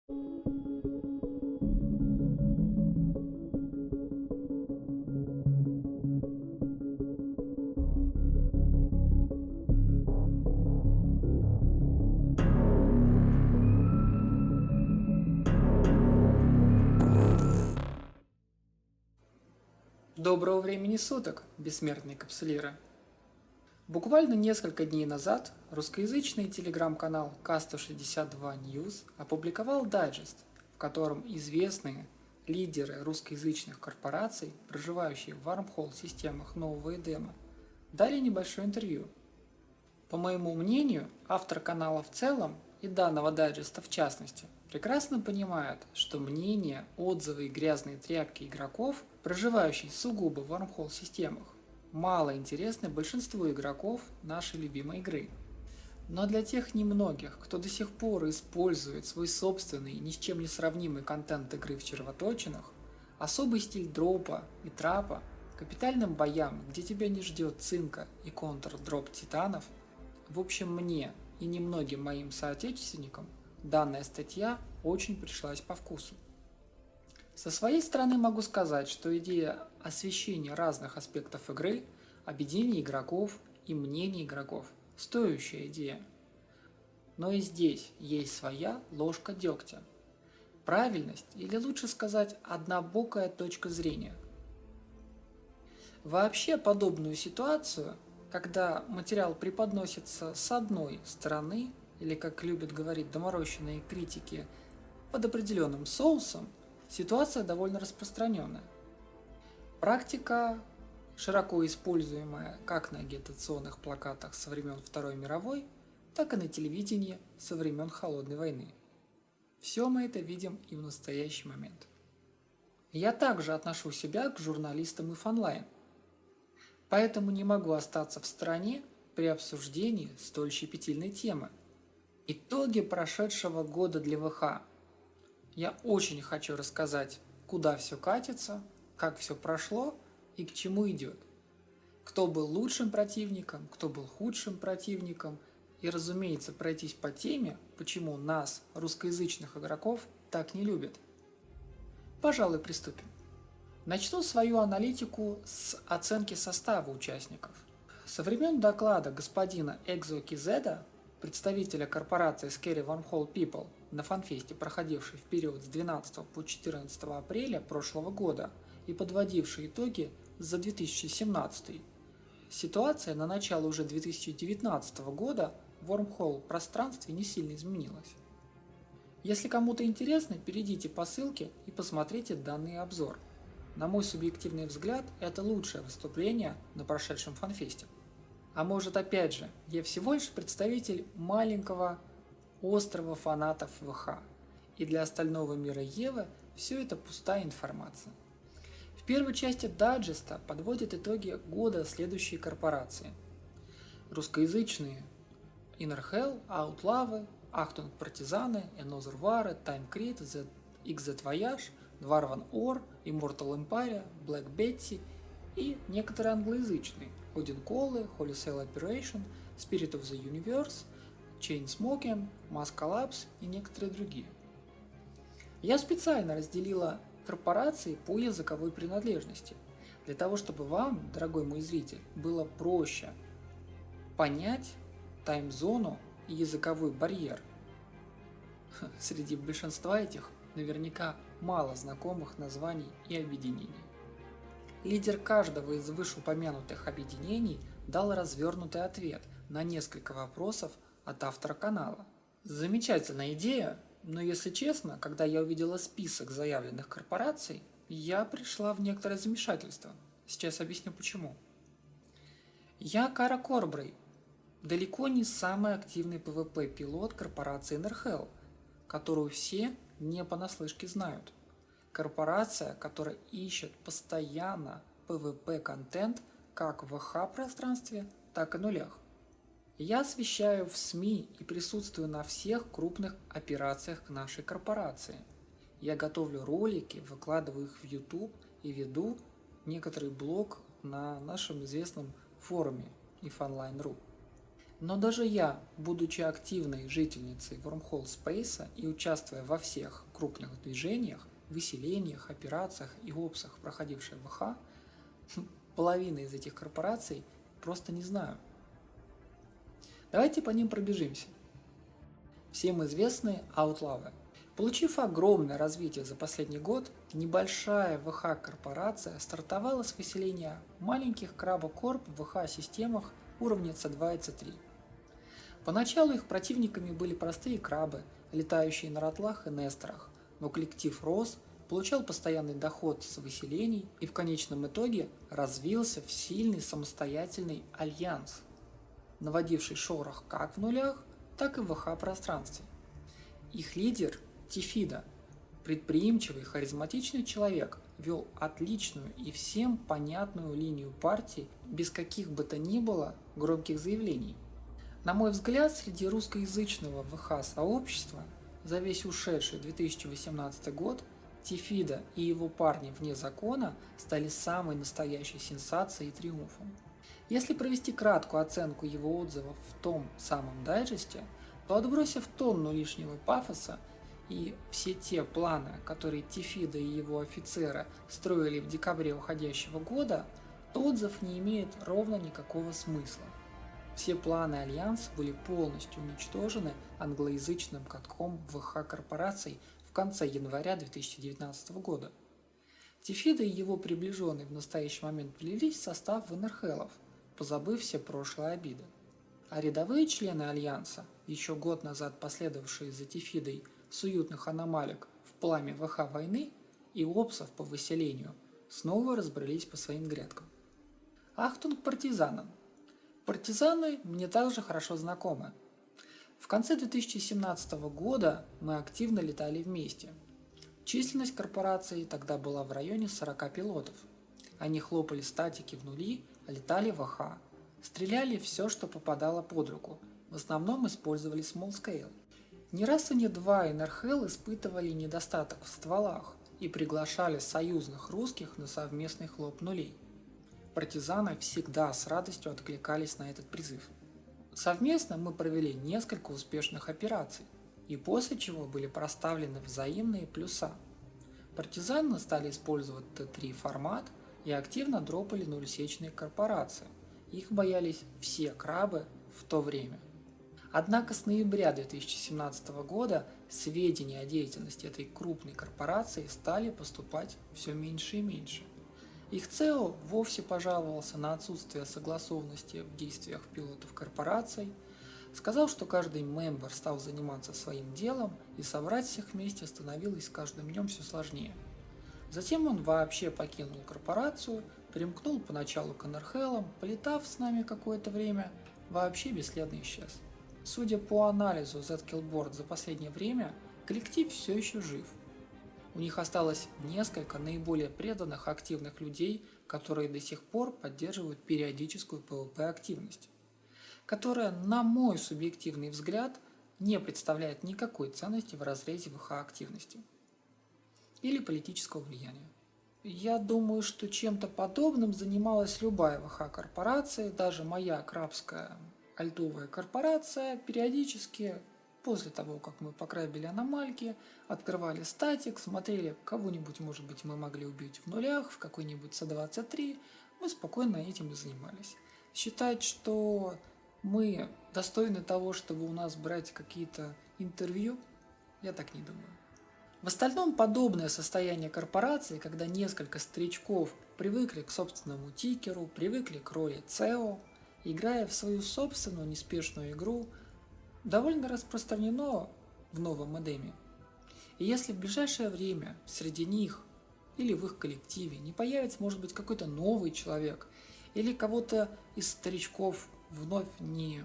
Доброго времени суток, бессмертные капсулиры! Буквально несколько дней назад русскоязычный телеграм-канал К162 News опубликовал дайджест, в котором известные лидеры русскоязычных корпораций, проживающие в Wormhole-системах нового Эдема, дали небольшое интервью. По моему мнению, автор канала в целом и данного дайджеста в частности прекрасно понимают, что мнения, отзывы и грязные тряпки игроков, проживающих сугубо в Wormhole-системах, мало интересны большинству игроков нашей любимой игры. Но для тех немногих, кто до сих пор использует свой собственный ни с чем не сравнимый контент игры в червоточинах, особый стиль дропа и трапа, капитальным боям, где тебя не ждет цинка и контр-дроп титанов, в общем мне и немногим моим соотечественникам данная статья очень пришлась по вкусу. Со своей стороны могу сказать, что идея освещения разных аспектов игры, объединения игроков и мнений игроков – стоящая идея. Но и здесь есть своя ложка дегтя. Правильность, или лучше сказать, однобокая точка зрения. Вообще подобную ситуацию, когда материал преподносится с одной стороны, или, как любят говорить доморощенные критики, под определенным соусом, ситуация довольно распространенная. Практика, широко используемая как на агитационных плакатах со времен Второй мировой, так и на телевидении со времен Холодной войны. Все мы это видим и в настоящий момент. Я также отношу себя к журналистам EVE Online, поэтому не могу остаться в стороне при обсуждении столь щепетильной темы. Итоги прошедшего года для ВХ. Я очень хочу рассказать, куда все катится, как все прошло и к чему идет. Кто был лучшим противником, кто был худшим противником, и, разумеется, пройтись по теме, почему нас, русскоязычных игроков, так не любят. Пожалуй, приступим. Начну свою аналитику с оценки состава участников. Со времен доклада господина Экзо Кизеда, представителя корпорации Scary Wormhole People на фанфесте, проходившей в период с 12 по 14 апреля прошлого года и подводившей итоги за 2017, ситуация на начало уже 2019 года в Wormhole пространстве не сильно изменилась. Если кому-то интересно, перейдите по ссылке и посмотрите данный обзор. На мой субъективный взгляд, это лучшее выступление на прошедшем фанфесте. А может, опять же, я всего лишь представитель маленького острова фанатов ВХ, и для остального мира Евы все это пустая информация. В первой части дайджеста подводят итоги года следующей корпорации. Русскоязычные Inner Hell, Outlaw, Achtung Партизаны, Another War, Time Crit, XZ Voyage, Dwarven Ore, Immortal Empire, Black Betty и некоторые англоязычные Odin Call, Holy Sail Operation, Spirit of the Universe, Chain Smoking, Mass Collapse и некоторые другие. Я специально разделила корпорации по языковой принадлежности, для того чтобы вам, дорогой мой зритель, было проще понять таймзону и языковой барьер. Среди большинства этих наверняка мало знакомых названий и объединений. Лидер каждого из вышеупомянутых объединений дал развернутый ответ на несколько вопросов от автора канала. Замечательная идея, но если честно, когда я увидела список заявленных корпораций, я пришла в некоторое замешательство. Сейчас объясню почему. Я Кара Корбрей, далеко не самый активный PvP-пилот корпорации Inner которую все не понаслышке знают. Корпорация, которая ищет постоянно PvP-контент как в ВХ-пространстве, так и нулях. Я освещаю в СМИ и присутствую на всех крупных операциях к нашей корпорации. Я готовлю ролики, выкладываю их в YouTube и веду некоторый блог на нашем известном форуме EVE Online.ru. Но даже я, будучи активной жительницей Wormhole Space и участвуя во всех крупных движениях, выселениях, операциях и опсах, проходивших в ВХ, половины из этих корпораций просто не знаю. Давайте по ним пробежимся. Всем известные Outlaw. Получив огромное развитие за последний год, небольшая ВХ-корпорация стартовала с выселения маленьких крабокорп в ВХ-системах уровня C2 и C3. Поначалу их противниками были простые крабы, летающие на ротлах и несторах, но коллектив рос, получал постоянный доход с выселений и в конечном итоге развился в сильный самостоятельный альянс, наводивший шорох как в нулях, так и в ВХ-пространстве. Их лидер Тифида, предприимчивый, харизматичный человек, вел отличную и всем понятную линию партии без каких бы то ни было громких заявлений. На мой взгляд, среди русскоязычного ВХ-сообщества за весь ушедший 2018 год Тифида и его парни вне закона стали самой настоящей сенсацией и триумфом. Если провести краткую оценку его отзывов в том самом дайджесте, то отбросив тонну лишнего пафоса и все те планы, которые Тифида и его офицеры строили в декабре уходящего года, то отзыв не имеет ровно никакого смысла. Все планы Альянса были полностью уничтожены англоязычным катком ВХ-корпораций в конце января 2019 года. Тифида и его приближенные в настоящий момент влились в состав Виннерхеллов, позабыв все прошлые обиды. А рядовые члены Альянса, еще год назад последовавшие за Тифидой с уютных аномалик в пламя ВХ войны и опсов по выселению, снова разбрелись по своим грядкам. Ахтунг партизанам. Партизаны мне также хорошо знакомы. В конце 2017 года мы активно летали вместе. Численность корпорации тогда была в районе 40 пилотов. Они хлопали статики в нули, летали в АХ, стреляли все, что попадало под руку, в основном использовали small scale. Не раз и не два НРХЛ испытывали недостаток в стволах и приглашали союзных русских на совместный хлоп нулей. Партизаны всегда с радостью откликались на этот призыв. Совместно мы провели несколько успешных операций, и после чего были проставлены взаимные плюса. Партизаны стали использовать Т3 формат и активно дропали нулесечные корпорации. Их боялись все крабы в то время. Однако с ноября 2017 года сведения о деятельности этой крупной корпорации стали поступать все меньше и меньше. Их ЦЕО вовсе пожаловался на отсутствие согласованности в действиях пилотов корпораций, сказал, что каждый мембер стал заниматься своим делом и собрать всех вместе становилось с каждым днем все сложнее. Затем он вообще покинул корпорацию, примкнул поначалу к НРХЛам, полетав с нами какое-то время, вообще бесследно исчез. Судя по анализу Z-Killboard за последнее время, коллектив все еще жив. У них осталось несколько наиболее преданных активных людей, которые до сих пор поддерживают периодическую PvP-активность, которая, на мой субъективный взгляд, не представляет никакой ценности в разрезе ВХ-активности или политического влияния. Я думаю, что чем-то подобным занималась любая ВХ-корпорация, даже моя крабская альтовая корпорация периодически, после того, как мы покрабили аномальки, открывали статик, смотрели, кого-нибудь, может быть, мы могли убить в нулях, в какой-нибудь С23, мы спокойно этим и занимались. Считать, что мы достойны того, чтобы у нас брать какие-то интервью, я так не думаю. В остальном подобное состояние корпорации, когда несколько старичков привыкли к собственному тикеру, привыкли к роли ЦЕО, играя в свою собственную неспешную игру, довольно распространено в новом Эдеме. И если в ближайшее время среди них или в их коллективе не появится, может быть, какой-то новый человек, или кого-то из старичков вновь не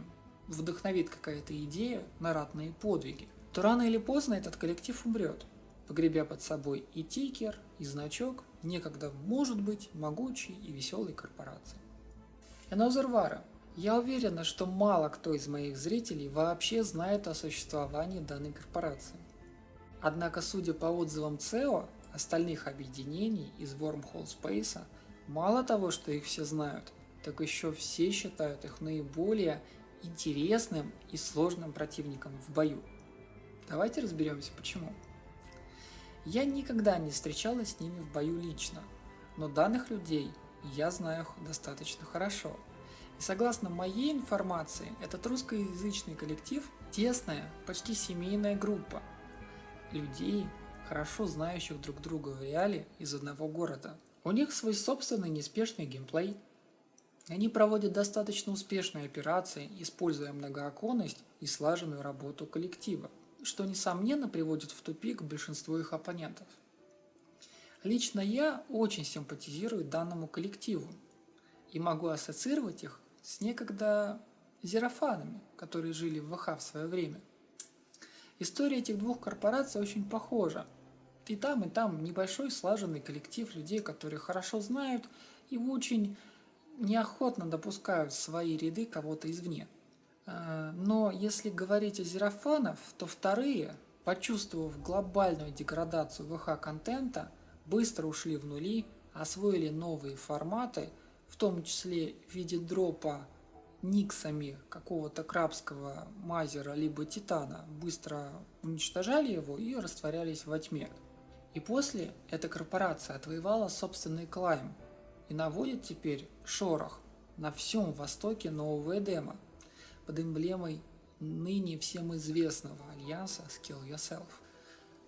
вдохновит какая-то идея на ратные подвиги, то рано или поздно этот коллектив умрет, погребя под собой и тикер, и значок некогда, может быть, могучей и веселой корпорации. Энозервара. Я уверена, что мало кто из моих зрителей вообще знает о существовании данной корпорации. Однако, судя по отзывам ЦЕО остальных объединений из Wormhole Space, мало того, что их все знают, так еще все считают их наиболее интересным и сложным противником в бою. Давайте разберемся, почему. Я никогда не встречалась с ними в бою лично, но данных людей я знаю достаточно хорошо. И согласно моей информации, этот русскоязычный коллектив – тесная, почти семейная группа людей, хорошо знающих друг друга в реале из одного города. У них свой собственный неспешный геймплей. Они проводят достаточно успешные операции, используя многооконность и слаженную работу коллектива, что, несомненно, приводит в тупик большинство их оппонентов. Лично я очень симпатизирую данному коллективу и могу ассоциировать их с некогда зерофанами, которые жили в ВХ в свое время. История этих двух корпораций очень похожа. И там небольшой слаженный коллектив людей, которые хорошо знают и очень неохотно допускают в свои ряды кого-то извне. Но если говорить о зерофанах, то вторые, почувствовав глобальную деградацию ВХ-контента, быстро ушли в нули, освоили новые форматы, в том числе в виде дропа никсами какого-то крабского мазера либо титана, быстро уничтожали его и растворялись во тьме. И после эта корпорация отвоевала собственный клайм и наводит теперь шорох на всем востоке Нового Эдема под эмблемой ныне всем известного альянса Skill Yourself.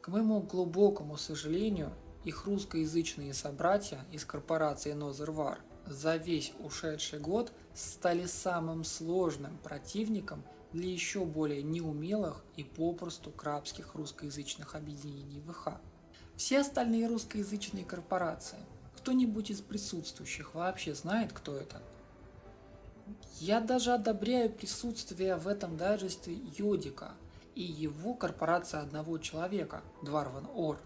К моему глубокому сожалению, их русскоязычные собратья из корпорации Another War за весь ушедший год стали самым сложным противником для еще более неумелых и попросту крабских русскоязычных объединений ВХ. Все остальные русскоязычные корпорации, кто-нибудь из присутствующих вообще знает, кто это? Я даже одобряю присутствие в этом дайджесте Йодика и его корпорация одного человека, Дварван Ор.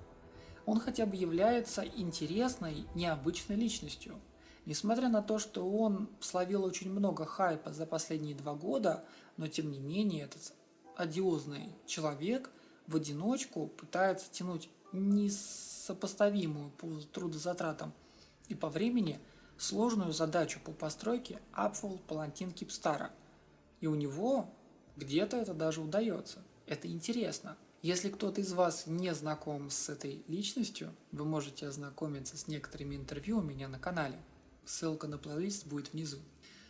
Он хотя бы является интересной, необычной личностью. Несмотря на то, что он словил очень много хайпа за последние 2 года, но тем не менее этот одиозный человек в одиночку пытается тянуть несопоставимую по трудозатратам и по времени сложную задачу по постройке Апфол Палантин Кипстара. И у него где-то это даже удается. Это интересно. Если кто-то из вас не знаком с этой личностью, вы можете ознакомиться с некоторыми интервью у меня на канале. Ссылка на плейлист будет внизу.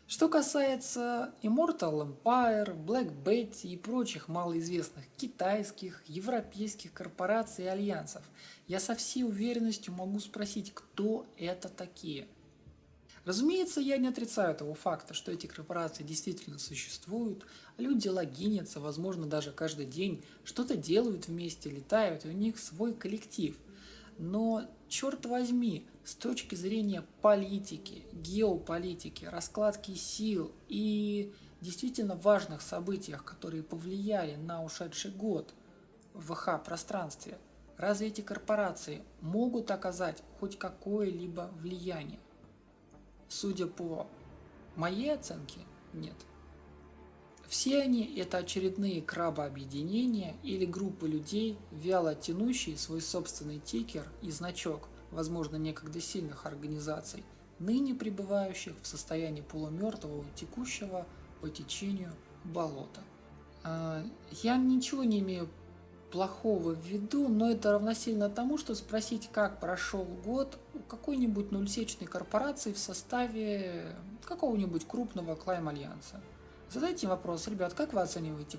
Что касается Immortal Empire, Black Betty и прочих малоизвестных китайских, европейских корпораций и альянсов, я со всей уверенностью могу спросить, кто это такие. Разумеется, я не отрицаю того факта, что эти корпорации действительно существуют, люди логинятся, возможно, даже каждый день, что-то делают вместе, летают, и у них свой коллектив. Но, черт возьми, с точки зрения политики, геополитики, раскладки сил и действительно важных событиях, которые повлияли на ушедший год в ВХ-пространстве, разве эти корпорации могут оказать хоть какое-либо влияние? Судя по моей оценке, нет. Все они – это очередные крабообъединения или группы людей, вяло тянущие свой собственный тикер и значок, возможно, некогда сильных организаций, ныне пребывающих в состоянии полумертвого, текущего по течению болота. Я ничего не имею плохого в виду, но это равносильно тому, что спросить, как прошел год у какой-нибудь нулсечной корпорации в составе какого-нибудь крупного клайм-альянса. Задайте вопрос, ребят, как вы оцениваете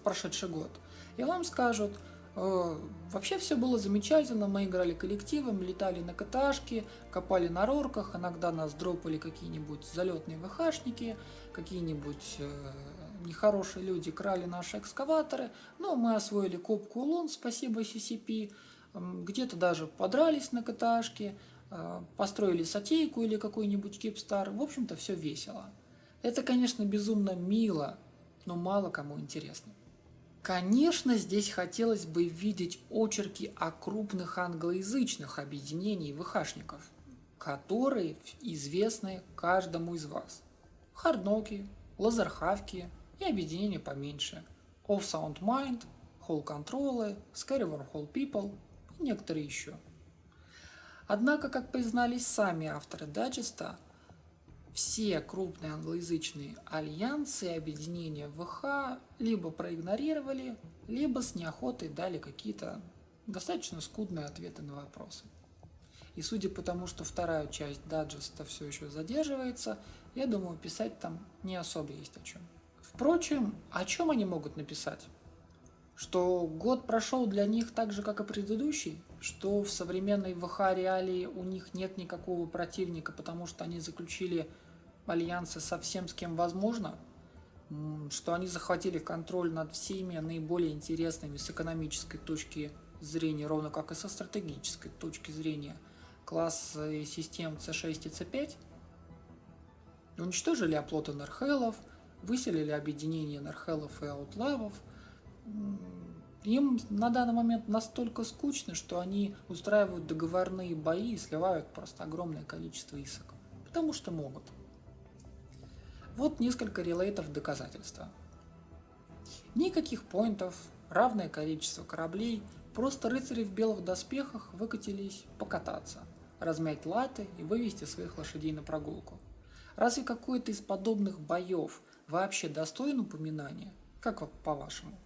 прошедший год? И вам скажут, вообще все было замечательно, мы играли коллективом, летали на КТАшке, копали на рорках, иногда нас дропали какие-нибудь залетные ВХшники, какие-нибудь нехорошие люди крали наши экскаваторы, но мы освоили копку лун, спасибо CCP, где-то даже подрались на КТАшке, построили сатейку или какой-нибудь кипстар, в общем-то все весело. Это, конечно, безумно мило, но мало кому интересно. Конечно, здесь хотелось бы видеть очерки о крупных англоязычных объединениях ВХшников, которые известны каждому из вас. Хардноки, Лазерхавки и объединения поменьше. Of Sound Mind, Whole Control, Scary Whole People и некоторые еще. Однако, как признались сами авторы дайджеста, все крупные англоязычные альянсы и объединения ВХ либо проигнорировали, либо с неохотой дали какие-то достаточно скудные ответы на вопросы. И судя по тому, что вторая часть даджеста все еще задерживается, я думаю, писать там не особо есть о чем. Впрочем, о чем они могут написать? Что год прошел для них так же, как и предыдущий, что в современной ВХ реалии у них нет никакого противника, потому что они заключили альянсы со всем, с кем возможно, что они захватили контроль над всеми наиболее интересными с экономической точки зрения, ровно как и со стратегической точки зрения, классы систем C6 и C5, уничтожили оплоты Нерхелов, выселили объединение Нерхелов и Аутлавов. Им на данный момент настолько скучно, что они устраивают договорные бои и сливают просто огромное количество исок. Потому что могут. Вот несколько релейтов доказательства. Никаких поинтов, равное количество кораблей, просто рыцари в белых доспехах выкатились покататься, размять латы и вывести своих лошадей на прогулку. Разве какой-то из подобных боев вообще достоин упоминания? Как по-вашему?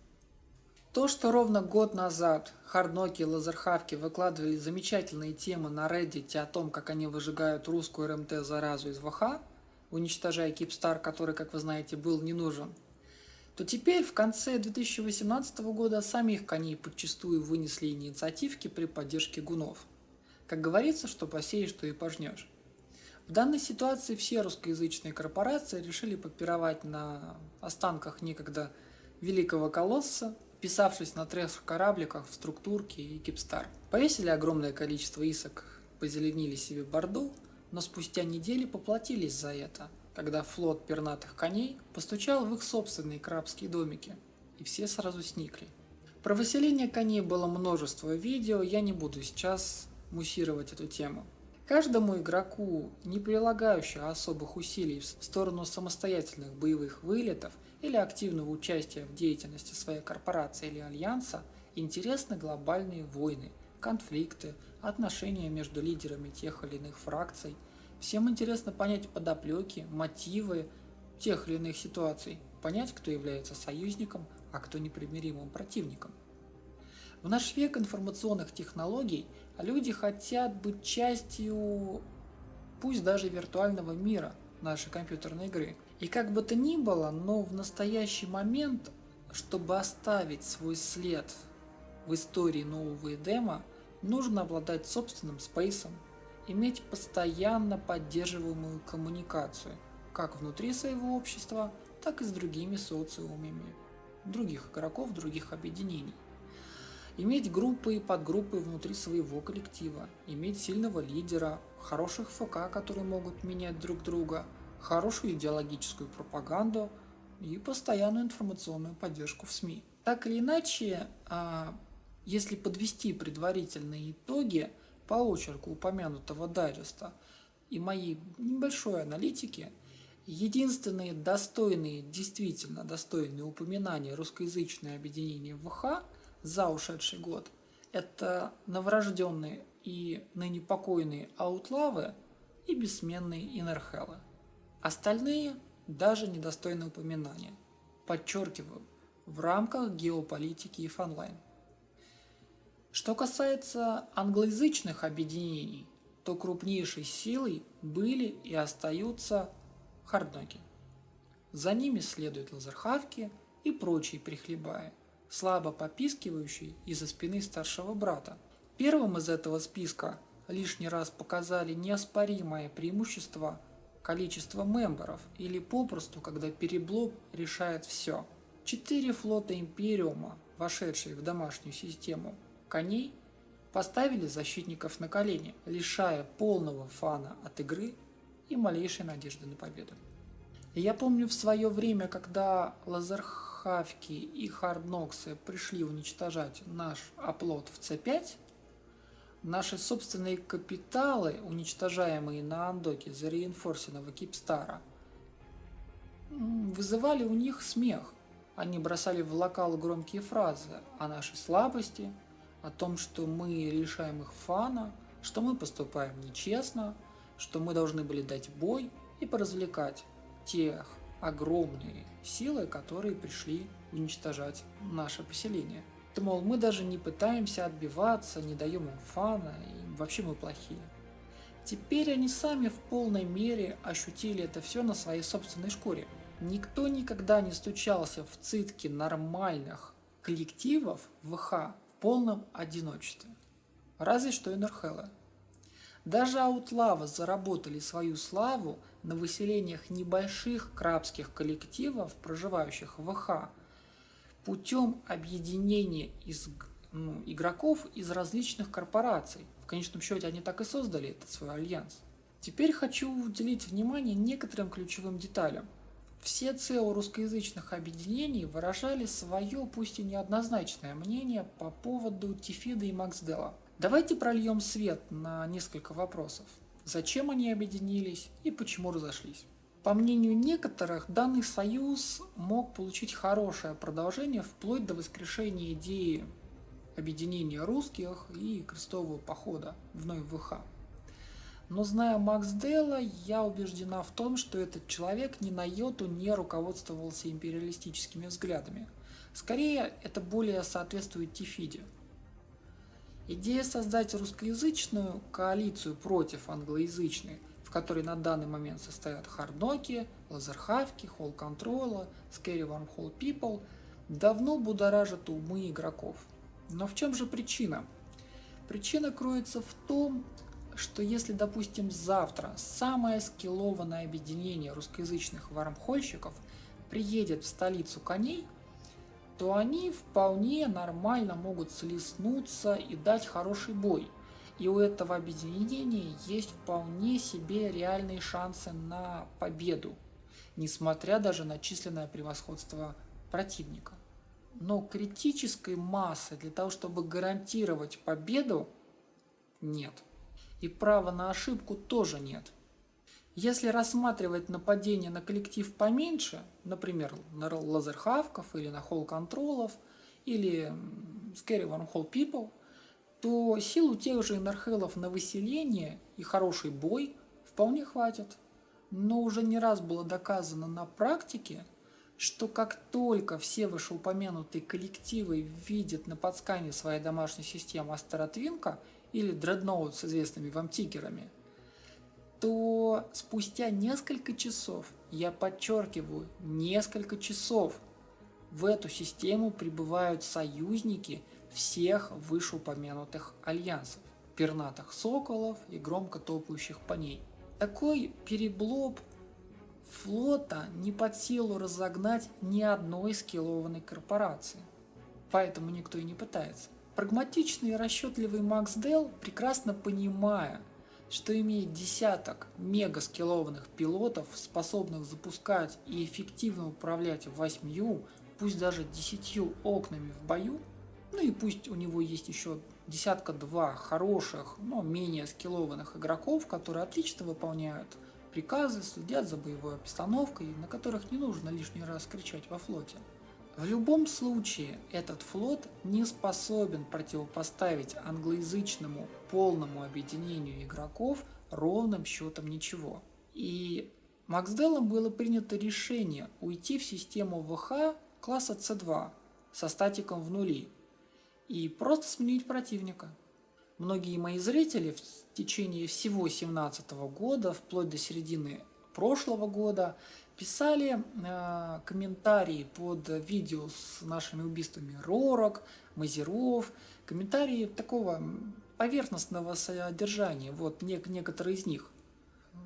То, что ровно год назад хардноки и лазерхавки выкладывали замечательные темы на Reddit о том, как они выжигают русскую РМТ-заразу из ВХ, уничтожая Кипстар, который, как вы знаете, был не нужен, то теперь в конце 2018 года самих коней подчистую вынесли инициативки при поддержке гунов. Как говорится, что посеешь, то и пожнешь. В данной ситуации все русскоязычные корпорации решили попировать на останках некогда великого колосса, вписавшись на 3 корабликах в структурки и Кипстар. Повесили огромное количество исок, позеленили себе борду, но спустя недели поплатились за это, когда флот пернатых коней постучал в их собственные крабские домики, и все сразу сникли. Про выселение коней было множество видео, я не буду сейчас муссировать эту тему. Каждому игроку, не прилагающему особых усилий в сторону самостоятельных боевых вылетов или активного участия в деятельности своей корпорации или альянса, интересны глобальные войны, конфликты, отношения между лидерами тех или иных фракций. Всем интересно понять подоплеки, мотивы тех или иных ситуаций, понять, кто является союзником, а кто непримиримым противником. В наш век информационных технологий люди хотят быть частью, пусть даже виртуального мира нашей компьютерной игры. И как бы то ни было, но в настоящий момент, чтобы оставить свой след в истории нового Эдема, нужно обладать собственным спейсом, иметь постоянно поддерживаемую коммуникацию, как внутри своего общества, так и с другими социумами, других игроков, других объединений. Иметь группы и подгруппы внутри своего коллектива, иметь сильного лидера, хороших ФК, которые могут менять друг друга, хорошую идеологическую пропаганду и постоянную информационную поддержку в СМИ. Так или иначе, если подвести предварительные итоги по очерку упомянутого дайджеста и моей небольшой аналитики, единственные достойные, действительно достойные упоминания русскоязычное объединение ВХ за ушедший год – это новорожденные и ныне покойные Аутлавы и бессменные Инерхелы. Остальные даже недостойны упоминания. Подчеркиваю, в рамках геополитики и фанлайн. Что касается англоязычных объединений, то крупнейшей силой были и остаются хардноки. За ними следуют лазерхавки и прочие прихлебаи, слабо попискивающие из-за спины старшего брата. Первым из этого списка лишний раз показали неоспоримое преимущество количества мемберов, или попросту, когда переблоб решает все. 4 флота Империума, вошедшие в домашнюю систему коней, поставили защитников на колени, лишая полного фана от игры и малейшей надежды на победу. Я помню в свое время, когда лазерхавки и хардноксы пришли уничтожать наш оплот в C5, наши собственные капиталы, уничтожаемые на андоке за реинфорсенного Кипстара, вызывали у них смех. Они бросали в локал громкие фразы о нашей слабости, о том, что мы лишаем их фана, что мы поступаем нечестно, что мы должны были дать бой и поразвлекать тех огромные силы, которые пришли уничтожать наше поселение. То, мол, мы даже не пытаемся отбиваться, не даем им фана, и вообще мы плохие. Теперь они сами в полной мере ощутили это все на своей собственной шкуре. Никто никогда не стучался в цитки нормальных коллективов ВХ в полном одиночестве. Разве что Инерхелла. Даже Аутлавы заработали свою славу на выселениях небольших крабских коллективов, проживающих в ВХ, путем объединения игроков из различных корпораций. В конечном счете они так и создали этот свой альянс. Теперь хочу уделить внимание некоторым ключевым деталям. Все ЦО русскоязычных объединений выражали свое, пусть и неоднозначное мнение по поводу Тифида и Максдела. Давайте прольем свет на несколько вопросов. Зачем они объединились и почему разошлись? По мнению некоторых, данный союз мог получить хорошее продолжение вплоть до воскрешения идеи объединения русских и крестового похода вновь в ВХ. Но зная Максдела, я убеждена в том, что этот человек ни на йоту не руководствовался империалистическими взглядами. Скорее, это более соответствует Тифиде. Идея создать русскоязычную коалицию против англоязычной, в которой на данный момент состоят Хардноки, Лазерхавки, Холл Контрола, Scary Wormhole People, давно будоражит умы игроков. Но в чем же причина? Причина кроется в том, что если, допустим, завтра самое скиллованное объединение русскоязычных вармхольщиков приедет в столицу коней, то они вполне нормально могут слеснуться и дать хороший бой. И у этого объединения есть вполне себе реальные шансы на победу, несмотря даже на численное превосходство противника. Но критической массы для того, чтобы гарантировать победу, нет. И права на ошибку тоже нет. Если рассматривать нападение на коллектив поменьше, например, на Лазерхавков или на Холл Контролов или Scary Wormhole People, то сил у тех же Инерхеллов на выселение и хороший бой вполне хватит. Но уже не раз было доказано на практике, что как только все вышеупомянутые коллективы видят на подскане своей домашней системы Астеротвинка или Дредноут с известными вам тигерами, то спустя несколько часов, я подчеркиваю, несколько часов, в эту систему прибывают союзники всех вышеупомянутых альянсов, пернатых соколов и громко топающих коней. Такой переблоб флота не под силу разогнать ни одной скиллованной корпорации, поэтому никто и не пытается. Прагматичный и расчетливый Максдел, прекрасно понимая, что имеет десяток мегаскиллованных пилотов, способных запускать и эффективно управлять 8, пусть даже 10 окнами в бою, ну и пусть у него есть еще десятка-два хороших, но менее скиллованных игроков, которые отлично выполняют приказы, следят за боевой обстановкой, на которых не нужно лишний раз кричать во флоте. В любом случае, этот флот не способен противопоставить англоязычному полному объединению игроков ровным счетом ничего. И Максделом было принято решение уйти в систему ВХ класса C2 со статиком в нули и просто сменить противника. Многие мои зрители в течение всего 2017 года, вплоть до середины прошлого года, писали комментарии под видео с нашими убийствами Ророк, Мазеров, комментарии такого поверхностного содержания, вот некоторые из них.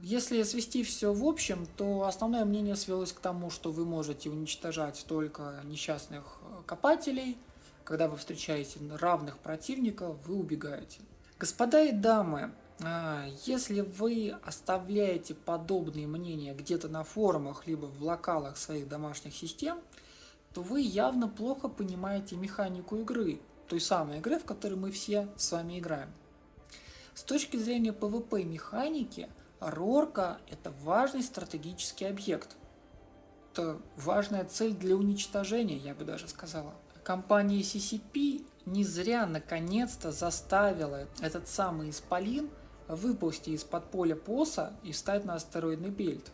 Если свести все в общем, то основное мнение свелось к тому, что вы можете уничтожать только несчастных копателей. Когда вы встречаете равных противников, вы убегаете. Господа и дамы, если вы оставляете подобные мнения где-то на форумах, либо в локалах своих домашних систем, то вы явно плохо понимаете механику игры, той самой игры, в которой мы все с вами играем. С точки зрения PvP механики, Рорка – это важный стратегический объект. Это важная цель для уничтожения, я бы даже сказала. Компания CCP не зря наконец-то заставила этот самый исполин выползти из-под поля ПОСа и встать на астероидный бельт.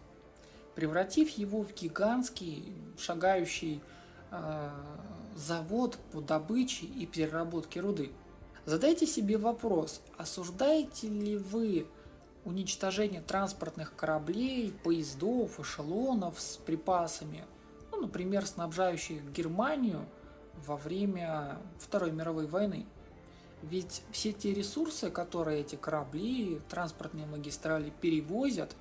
превратив его в гигантский шагающий э, завод по добыче и переработке руды. Задайте себе вопрос, осуждаете ли вы уничтожение транспортных кораблей, поездов, эшелонов с припасами, ну, например, снабжающих Германию во время Второй мировой войны? Ведь все те ресурсы, которые эти корабли, транспортные магистрали перевозят,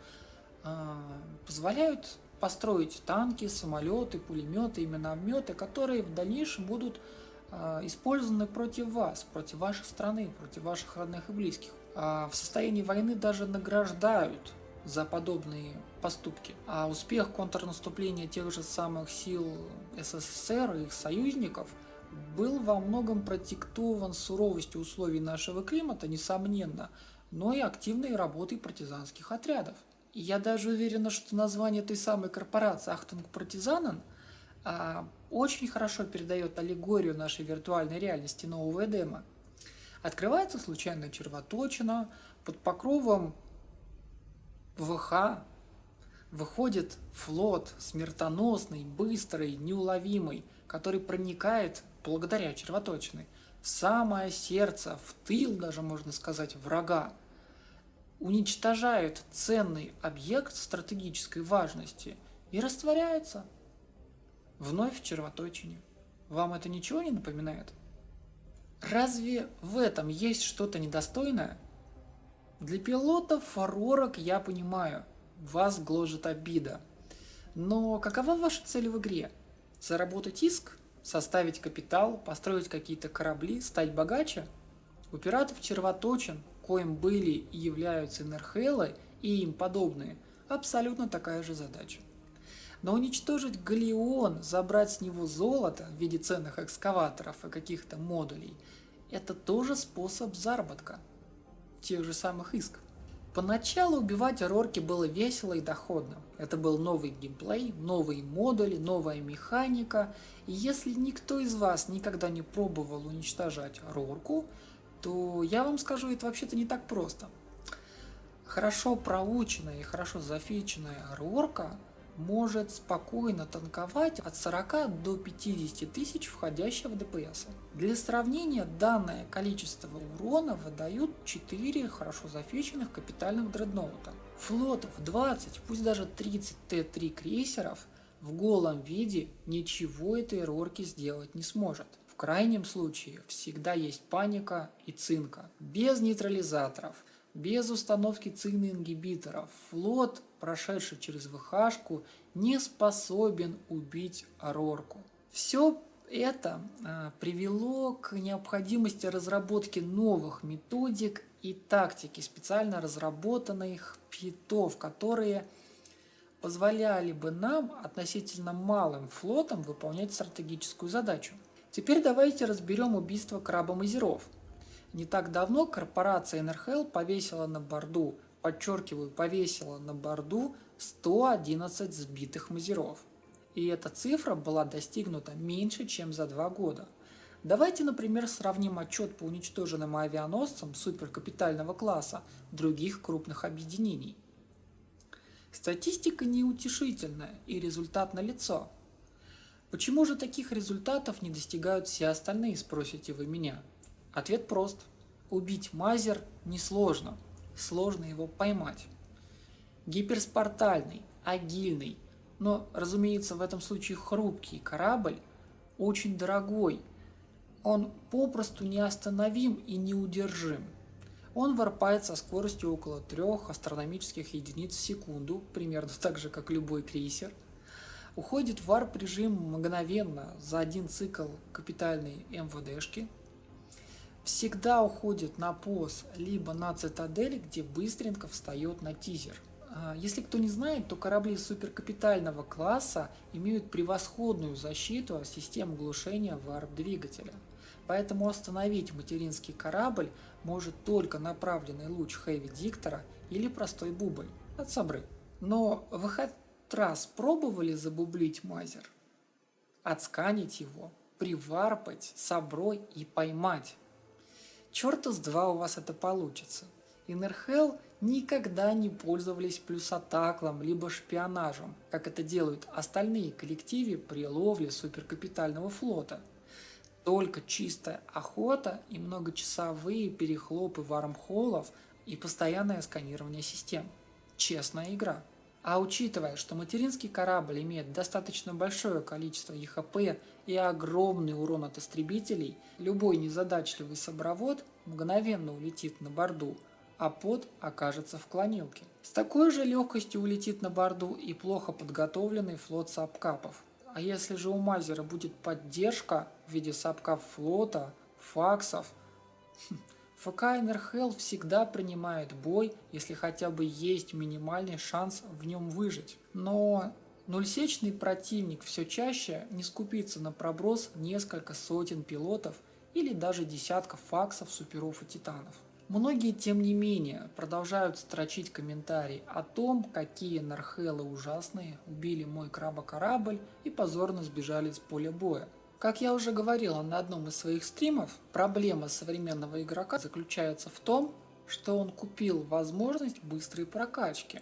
позволяют построить танки, самолеты, пулеметы и минометы, которые в дальнейшем будут использованы против вас, против вашей страны, против ваших родных и близких. В состоянии войны даже награждают за подобные поступки. А успех контрнаступления тех же самых сил СССР и их союзников был во многом продиктован суровостью условий нашего климата, несомненно, но и активной работой партизанских отрядов. И я даже уверена, что название той самой корпорации Achtung Partisanen очень хорошо передает аллегорию нашей виртуальной реальности нового Эдема. Открывается случайная червоточина, под покровом ВХ выходит флот смертоносный, быстрый, неуловимый, который проникает, благодаря червоточине, в самое сердце, в тыл даже, можно сказать, врага, уничтожает ценный объект стратегической важности и растворяется вновь в червоточине. Вам это ничего не напоминает? Разве в этом есть что-то недостойное? Для пилотов фаророк я понимаю, вас гложет обида. Но какова ваша цель в игре? Заработать иск? Составить капитал? Построить какие-то корабли? Стать богаче? У пиратов червоточин, коим были и являются НРХЛы и им подобные, абсолютно такая же задача. Но уничтожить галеон, забрать с него золото в виде ценных экскаваторов и каких-то модулей – это тоже способ заработка тех же самых исков. Поначалу убивать рорки было весело и доходно. Это был новый геймплей, новые модули, новая механика. И если никто из вас никогда не пробовал уничтожать рорку, то я вам скажу, это вообще-то не так просто. Хорошо проученная и хорошо зафиченная рорка может спокойно танковать от 40 до 50 тысяч входящего ДПС. Для сравнения, данное количество урона выдают 4 хорошо зафиченных капитальных дредноута. Флотов 20, пусть даже 30 Т-3 крейсеров в голом виде ничего этой рорке сделать не сможет. В крайнем случае всегда есть паника и цинка. Без нейтрализаторов, без установки цинна-ингибиторов флот, прошедший через ВХшку, не способен убить рорку. Все это привело к необходимости разработки новых методик и тактики, специально разработанных питов, которые позволяли бы нам относительно малым флотам выполнять стратегическую задачу. Теперь давайте разберем убийство краба-мазеров. Не так давно корпорация НРХЛ повесила на борту, подчеркиваю, повесила на борту 111 сбитых мазеров. И эта цифра была достигнута меньше, чем за 2 года. Давайте, например, сравним отчет по уничтоженным авианосцам суперкапитального класса других крупных объединений. Статистика неутешительная, и результат налицо. Почему же таких результатов не достигают все остальные, спросите вы меня? Ответ прост. Убить мазер несложно. Сложно его поймать. Гиперспортальный, агильный, но, разумеется, в этом случае хрупкий корабль очень дорогой. Он попросту неостановим и неудержим. Он варпает со скоростью около 3 астрономических единиц в секунду, примерно так же, как любой крейсер. Уходит в варп-режим мгновенно за один цикл капитальной МВДшки. Всегда уходит на ПОС, либо на цитадель, где быстренько встает на тизер. Если кто не знает, то корабли суперкапитального класса имеют превосходную защиту от систем глушения варп-двигателя. Поэтому остановить материнский корабль может только направленный луч хэви-диктора или простой бубль от Сабры. Но вы хоть раз пробовали забублить мазер? Отсканить его, приварпать Саброй и поймать? Черта с два у вас это получится. НРХЛ никогда не пользовались плюсотаклом либо шпионажем, как это делают остальные коллективы при ловле суперкапитального флота. Только чистая охота и многочасовые перехлопы вармхоллов и постоянное сканирование систем. Честная игра. А учитывая, что материнский корабль имеет достаточно большое количество ЕХП и огромный урон от истребителей, любой незадачливый собровод мгновенно улетит на борду, а под окажется в клонилке. С такой же легкостью улетит на борду и плохо подготовленный флот сабкапов. А если же у Мазера будет поддержка в виде сабкап флота, факсов, ФК НРХЛ всегда принимает бой, если хотя бы есть минимальный шанс в нем выжить. Но нульсечный противник все чаще не скупится на проброс в несколько сотен пилотов или даже десятков факсов, суперов и титанов. Многие, тем не менее, продолжают строчить комментарии о том, какие НРХЛы ужасные, убили мой крабокорабль и позорно сбежали с поля боя. Как я уже говорила на одном из своих стримов, проблема современного игрока заключается в том, что он купил возможность быстрой прокачки,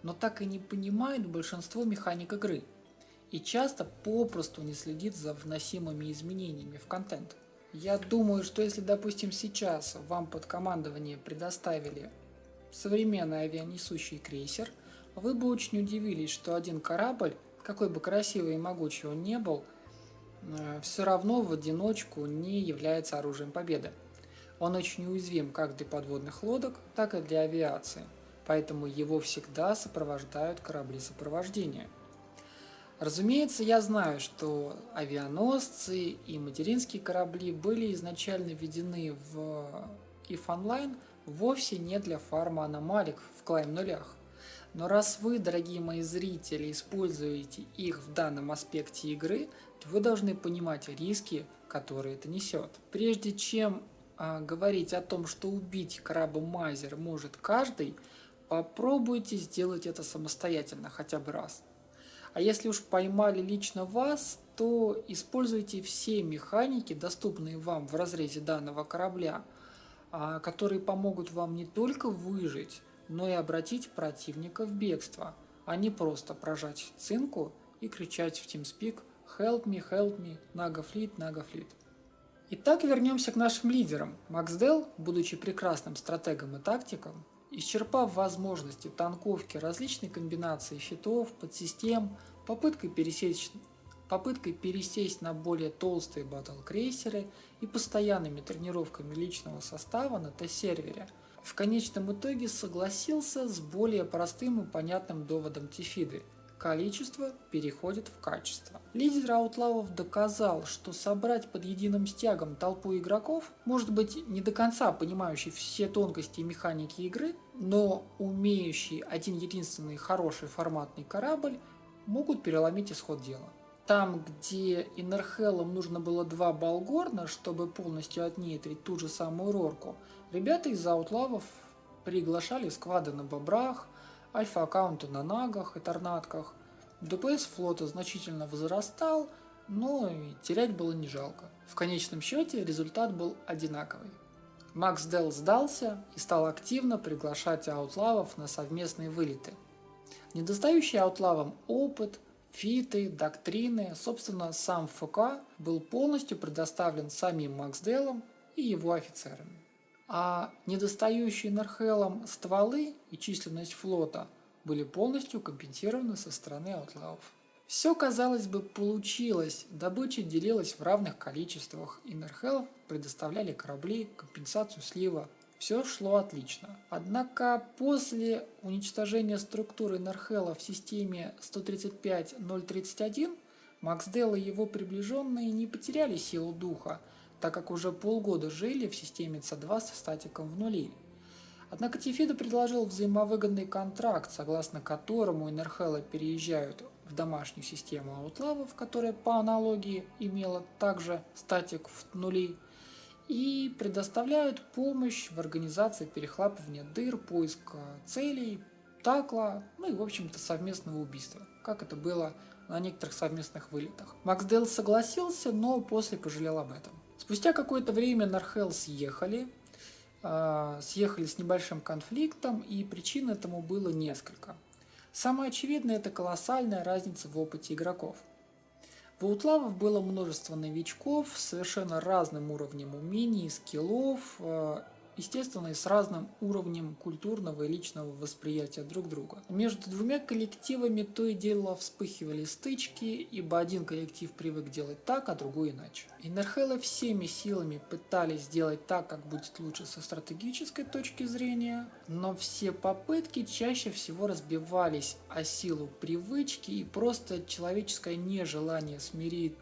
но так и не понимает большинство механик игры и часто попросту не следит за вносимыми изменениями в контент. Я думаю, что если, допустим, сейчас вам под командование предоставили современный авианесущий крейсер, вы бы очень удивились, что один корабль, какой бы красивый и могучий он не был, все равно в одиночку не является оружием победы. Он очень уязвим как для подводных лодок, так и для авиации, поэтому его всегда сопровождают корабли сопровождения. Разумеется, я знаю, что авианосцы и материнские корабли были изначально введены в EVE Online вовсе не для фарма аномалик в клайм нулях. Но раз вы, дорогие мои зрители, используете их в данном аспекте игры, то вы должны понимать риски, которые это несет. Прежде чем говорить о том, что убить краба Мазер может каждый, попробуйте сделать это самостоятельно хотя бы раз. А если уж поймали лично вас, то используйте все механики, доступные вам в разрезе данного корабля, которые помогут вам не только выжить, но и обратить противника в бегство, а не просто прожать цинку и кричать в TeamSpeak «Help me, Naga Fleet». Итак, вернемся к нашим лидерам. Макс Дел, будучи прекрасным стратегом и тактиком, исчерпав возможности танковки различной комбинации фитов, подсистем, попыткой пересесть на более толстые батл-крейсеры и постоянными тренировками личного состава на Т-сервере, в конечном итоге согласился с более простым и понятным доводом Тифиды – количество переходит в качество. Лидер аутлавов доказал, что собрать под единым стягом толпу игроков, может быть не до конца понимающий все тонкости и механики игры, но умеющий один единственный хороший форматный корабль, могут переломить исход дела. Там, где НРХЛам нужно было 2 Балгорна, чтобы полностью отнейтрить ту же самую Рорку, ребята из аутлавов приглашали сквады на Бобрах, альфа-аккаунты на Нагах и Торнадках. ДПС флота значительно возрастал, но и терять было не жалко. В конечном счете результат был одинаковый. Макс Дел сдался и стал активно приглашать аутлавов на совместные вылеты. Недостающий аутлавам опыт, фиты, доктрины, собственно, сам ФК был полностью предоставлен самим Макс Делом и его офицерами. А недостающие НРХЛам стволы и численность флота были полностью компенсированы со стороны аутлавов. Все, казалось бы, получилось, добыча делилась в равных количествах, и НРХЛ предоставляли корабли, компенсацию слива. Все шло отлично. Однако после уничтожения структуры НРХЛа в системе 135.031 Макс Дел и его приближенные не потеряли силу духа, так как уже полгода жили в системе С2 со статиком в нули. Однако Тифида предложил взаимовыгодный контракт, согласно которому НРХЛы переезжают в домашнюю систему аутлавов, которая по аналогии имела также статик в нули, и предоставляют помощь в организации перехлапывания дыр, поиска целей, такла, ну и в общем-то совместного убийства, как это было на некоторых совместных вылетах. Макс Дел согласился, но после пожалел об этом. Спустя какое-то время НРХЛ съехали, съехали с небольшим конфликтом, и причин этому было несколько. Самое очевидное – это колоссальная разница в опыте игроков. В Аутлавов было множество новичков с совершенно разным уровнем умений, скиллов, естественно, и с разным уровнем культурного и личного восприятия друг друга. Между двумя коллективами то и дело вспыхивали стычки, ибо один коллектив привык делать так, а другой иначе. Инерхеллы всеми силами пытались сделать так, как будет лучше со стратегической точки зрения, но все попытки чаще всего разбивались о силу привычки и просто человеческое нежелание смириться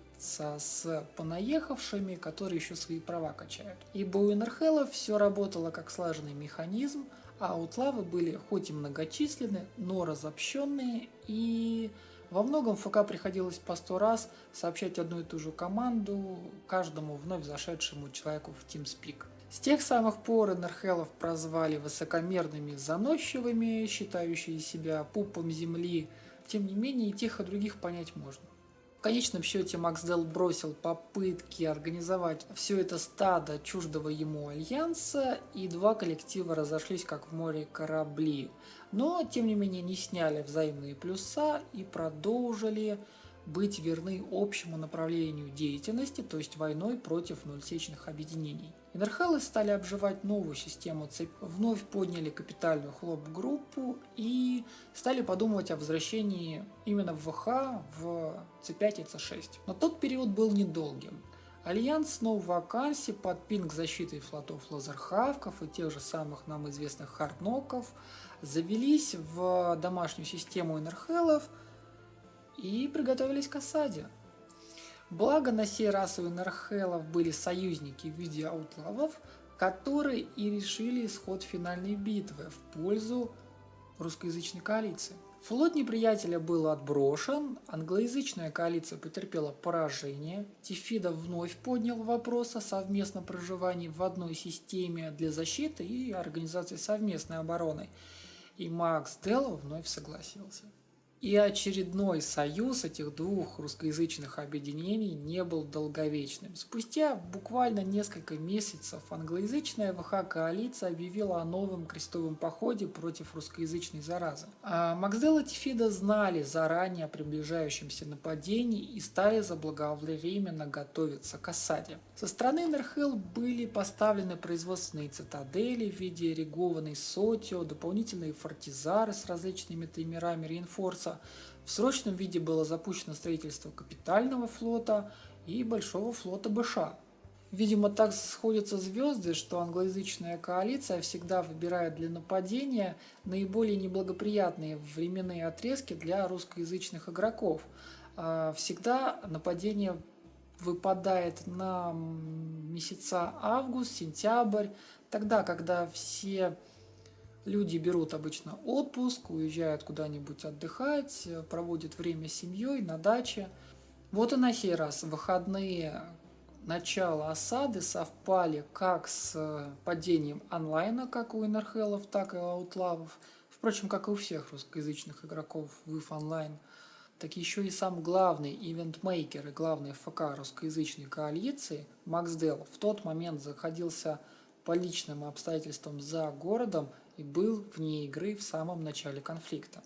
с понаехавшими, которые еще свои права качают. Ибо у Инерхеллов все работало как слаженный механизм, а аутлавы были хоть и многочисленны, но разобщенные, и во многом ФК приходилось по 100 раз сообщать одну и ту же команду каждому вновь зашедшему человеку в TeamSpeak. С тех самых пор Инерхеллов прозвали высокомерными, заносчивыми, считающие себя пупом земли. Тем не менее, и тех, и других понять можно. В конечном счете Макс Дел бросил попытки организовать все это стадо чуждого ему альянса, и два коллектива разошлись как в море корабли. Но, тем не менее, не сняли взаимные плюса и продолжили быть верны общему направлению деятельности, то есть войной против нульсечных объединений. Инерхеллы стали обживать новую систему цепь, вновь подняли капитальную хлоп-группу и стали подумывать о возвращении именно в ВХ в C5 и C6. Но тот период был недолгим. Альянс снова в вакансии под пинг защитой флотов лазерхавков и тех же самых нам известных хардноков завелись в домашнюю систему Инерхеллов и приготовились к осаде. Благо, на сей раз у Инерхеллов были союзники в виде аутлавов, которые и решили исход финальной битвы в пользу русскоязычной коалиции. Флот неприятеля был отброшен, англоязычная коалиция потерпела поражение, Тифида вновь поднял вопрос о совместном проживании в одной системе для защиты и организации совместной обороны, и Макс Дел вновь согласился. И очередной союз этих двух русскоязычных объединений не был долговечным. Спустя буквально несколько месяцев англоязычная ВХ-коалиция объявила о новом крестовом походе против русскоязычной заразы. А Макс Дел и Тифида знали заранее о приближающемся нападении и стали заблаговременно готовиться к осаде. Со стороны Инерхелл были поставлены производственные цитадели в виде регованной Сотио, дополнительные фортизары с различными таймерами реинфорса. В срочном виде было запущено строительство капитального флота и большого флота БШ. Видимо, так сходятся звезды, что англоязычная коалиция всегда выбирает для нападения наиболее неблагоприятные временные отрезки для русскоязычных игроков. Всегда нападение выпадает на месяца август, сентябрь, тогда, когда все люди берут обычно отпуск, уезжают куда-нибудь отдыхать, проводят время с семьей на даче. Вот и на сей раз выходные начала осады совпали как с падением онлайна, как у Инерхеллов, так и у аутлавов. Впрочем, как и у всех русскоязычных игроков в WIF Online. Так еще и сам главный ивентмейкер и главный ФК русскоязычной коалиции Макс Дел в тот момент находился по личным обстоятельствам за городом и был вне игры в самом начале конфликта.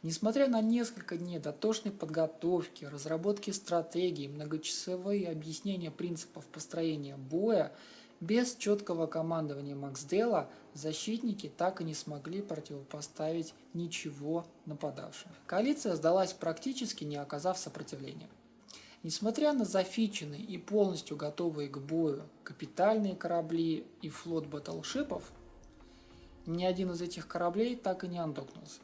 Несмотря на несколько дней дотошной подготовки, разработки стратегий, многочасовые объяснения принципов построения боя, без четкого командования Макс Дела защитники так и не смогли противопоставить ничего нападавшим. Коалиция сдалась практически, не оказав сопротивления. Несмотря на зафиченные и полностью готовые к бою капитальные корабли и флот батлшипов, ни один из этих кораблей так и не андокнулся.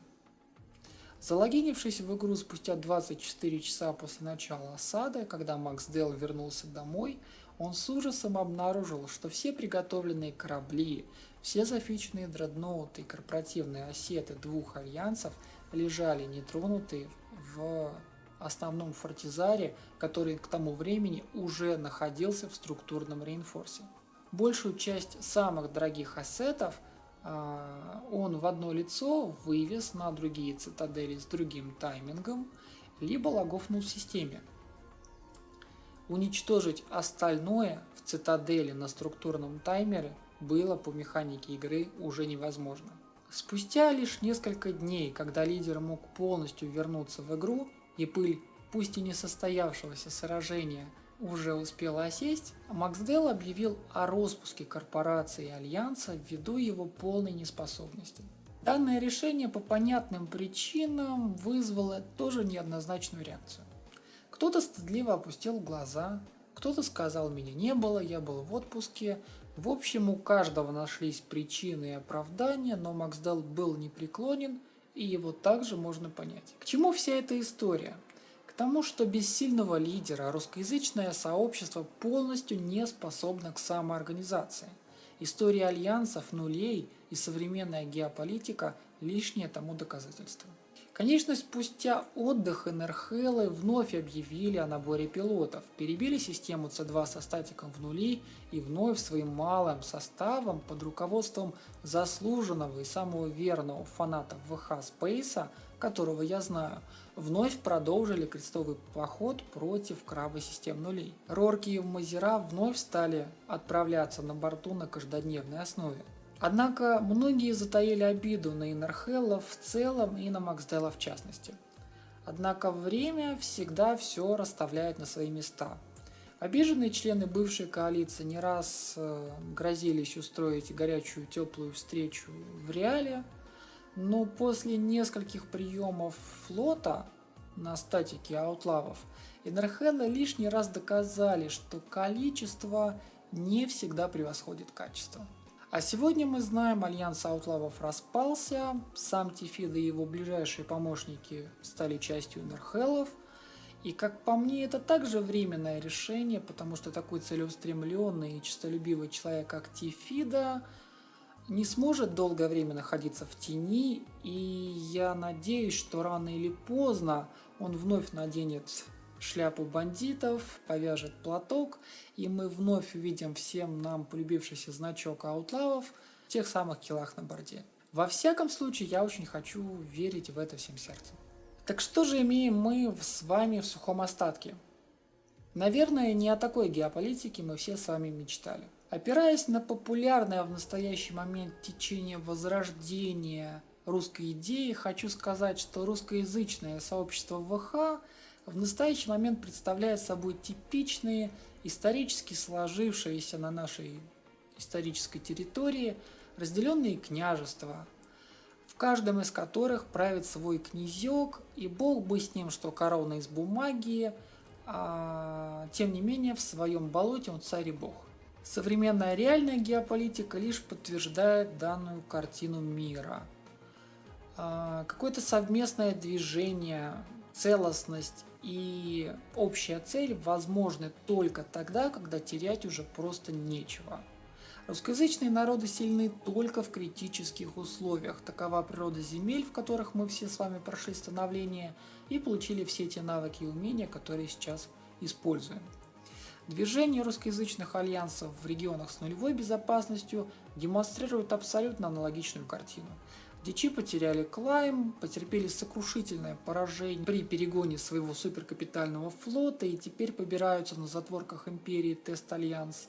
Залогинившись в игру спустя 24 часа после начала осады, когда Макс Дел вернулся домой, он с ужасом обнаружил, что все приготовленные корабли, все зафиченные дредноуты и корпоративные осеты двух альянсов лежали нетронутые в основном фортизаре, который к тому времени уже находился в структурном реинфорсе. Большую часть самых дорогих ассетов он в одно лицо вывез на другие цитадели с другим таймингом, либо логофнул в системе. Уничтожить остальное в цитадели на структурном таймере было по механике игры уже невозможно. Спустя лишь несколько дней, когда лидер мог полностью вернуться в игру, и пыль, пусть и не состоявшегося сражения, уже успела осесть, Максдел объявил о распуске корпорации Альянса ввиду его полной неспособности. Данное решение по понятным причинам вызвало тоже неоднозначную реакцию. Кто-то стыдливо опустил глаза, кто-то сказал «меня не было, я был в отпуске». В общем, у каждого нашлись причины и оправдания, но Максдел был непреклонен, и его также можно понять. К чему вся эта история? К тому, что без сильного лидера русскоязычное сообщество полностью не способно к самоорганизации. История альянсов, нулей и современная геополитика – лишнее тому доказательство. Конечно, спустя отдых НРХЛы вновь объявили о наборе пилотов, перебили систему С2 со статиком в нули и вновь своим малым составом под руководством заслуженного и самого верного фаната ВХ Спейса, которого я знаю, вновь продолжили крестовый поход против краба систем нулей. Рорки и Мазера вновь стали отправляться на борту на каждодневной основе. Однако многие затаили обиду на НРХЛ в целом и на Максдела в частности. Однако время всегда все расставляет на свои места. Обиженные члены бывшей коалиции не раз грозились устроить горячую теплую встречу в реале, но после нескольких приемов флота на статике аутлавов НРХЛ лишний раз доказали, что количество не всегда превосходит качество. А сегодня мы знаем, альянс аутлавов распался, сам Тифида и его ближайшие помощники стали частью НРХЛов. И как по мне, это также временное решение, потому что такой целеустремленный и честолюбивый человек, как Тифида, не сможет долгое время находиться в тени, и я надеюсь, что рано или поздно он вновь наденет шляпу бандитов, повяжет платок, и мы вновь увидим всем нам полюбившийся значок аутлавов в тех самых килах на борде. Во всяком случае, я очень хочу верить в это всем сердцем. Так что же имеем мы с вами в сухом остатке? Наверное, не о такой геополитике мы все с вами мечтали. Опираясь на популярное в настоящий момент течение возрождения русской идеи, хочу сказать, что русскоязычное сообщество ВХ в настоящий момент представляет собой типичные, исторически сложившиеся на нашей исторической территории разделенные княжества, в каждом из которых правит свой князек, и бог бы с ним, что корона из бумаги, тем не менее в своем болоте он царь и бог. Современная реальная геополитика лишь подтверждает данную картину мира. Какое-то совместное движение, целостность и общая цель возможны только тогда, когда терять уже просто нечего. Русскоязычные народы сильны только в критических условиях. Такова природа земель, в которых мы все с вами прошли становление и получили все те навыки и умения, которые сейчас используем. Движение русскоязычных альянсов в регионах с нулевой безопасностью демонстрирует абсолютно аналогичную картину. Дичи потеряли Клайм, потерпели сокрушительное поражение при перегоне своего суперкапитального флота и теперь побираются на затворках империи Тест-Альянс.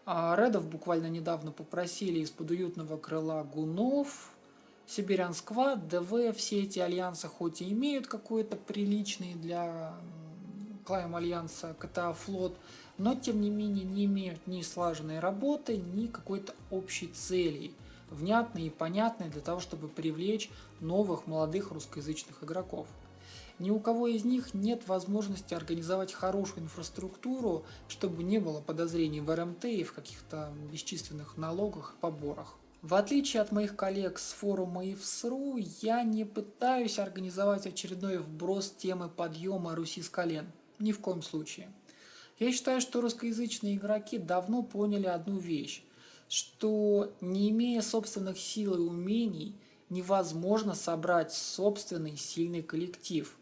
Редов буквально недавно попросили из-под уютного крыла гунов, Сибириан Сквад, ДВ, все эти альянсы хоть и имеют какой-то приличный для Клайм Альянса КТА флот, но тем не менее не имеют ни слаженной работы, ни какой-то общей цели, внятной и понятной для того, чтобы привлечь новых молодых русскоязычных игроков. Ни у кого из них нет возможности организовать хорошую инфраструктуру, чтобы не было подозрений в РМТ и в каких-то бесчисленных налогах и поборах. В отличие от моих коллег с форума ИФСРУ, я не пытаюсь организовать очередной вброс темы подъема Руси с колен. Ни в коем случае. Я считаю, что русскоязычные игроки давно поняли одну вещь, что не имея собственных сил и умений, невозможно собрать собственный сильный коллектив.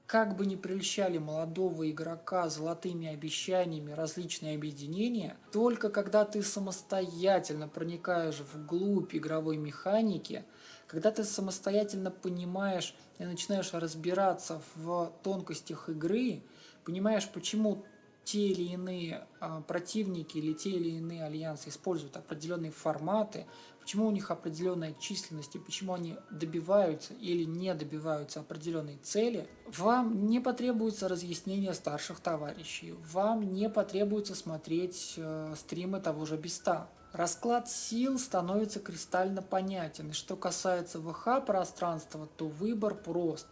Как бы ни прельщали молодого игрока золотыми обещаниями различные объединения, только когда ты самостоятельно проникаешь вглубь игровой механики, когда ты самостоятельно понимаешь и начинаешь разбираться в тонкостях игры, понимаешь, почему те или иные противники или те или иные альянсы используют определенные форматы, почему у них определенная численность и почему они добиваются или не добиваются определенной цели, вам не потребуется разъяснение старших товарищей, вам не потребуется смотреть стримы того же Биста. Расклад сил становится кристально понятен, и что касается ВХ пространства, то выбор прост.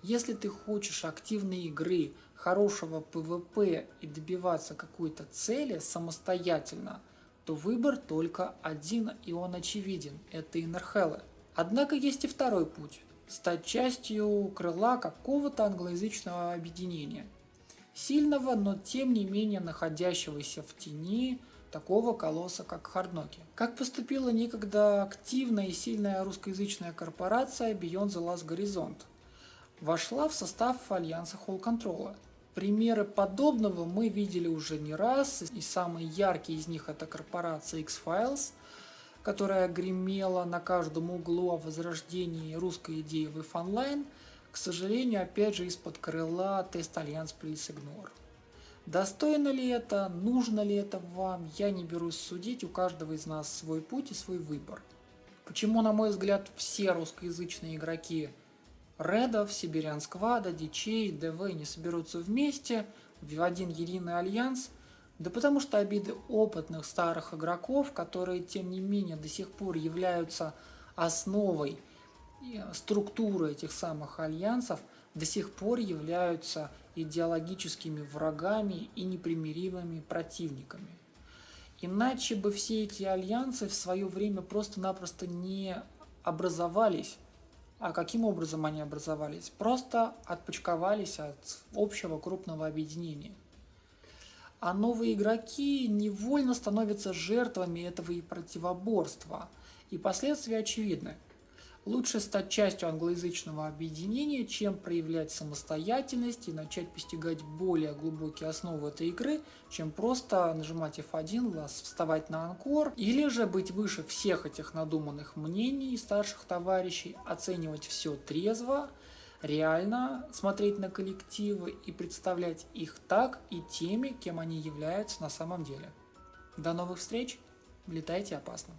Если ты хочешь активной игры, хорошего ПВП и добиваться какой-то цели самостоятельно, то выбор только один, и он очевиден – это Inner Hell. Однако есть и второй путь – стать частью крыла какого-то англоязычного объединения. Сильного, но тем не менее находящегося в тени такого колосса, как Hardknocki. Как поступила некогда активная и сильная русскоязычная корпорация Beyond the Last Horizon, вошла в состав альянса Hall Control. Примеры подобного мы видели уже не раз, и самый яркий из них это корпорация X-Files, которая гремела на каждом углу о возрождении русской идеи в EVE Online, к сожалению, опять же из-под крыла Test Alliance Please Ignore. Достойно ли это, нужно ли это вам, я не берусь судить, у каждого из нас свой путь и свой выбор. Почему, на мой взгляд, все русскоязычные игроки Редов, Сибириан Сквада, Дичей, ДВ не соберутся вместе в один единый альянс? Да потому что обиды опытных старых игроков, которые тем не менее до сих пор являются основой структуры этих самых альянсов, до сих пор являются идеологическими врагами и непримиримыми противниками. Иначе бы все эти альянсы в свое время просто-напросто не образовались. А каким образом они образовались? Просто отпочковались от общего крупного объединения. А новые игроки невольно становятся жертвами этого и противоборства. И последствия очевидны. Лучше стать частью англоязычного объединения, чем проявлять самостоятельность и начать постигать более глубокие основы этой игры, чем просто нажимать F1, вставать на анкор, или же быть выше всех этих надуманных мнений старших товарищей, оценивать все трезво, реально смотреть на коллективы и представлять их так и теми, кем они являются на самом деле. До новых встреч, летайте опасно!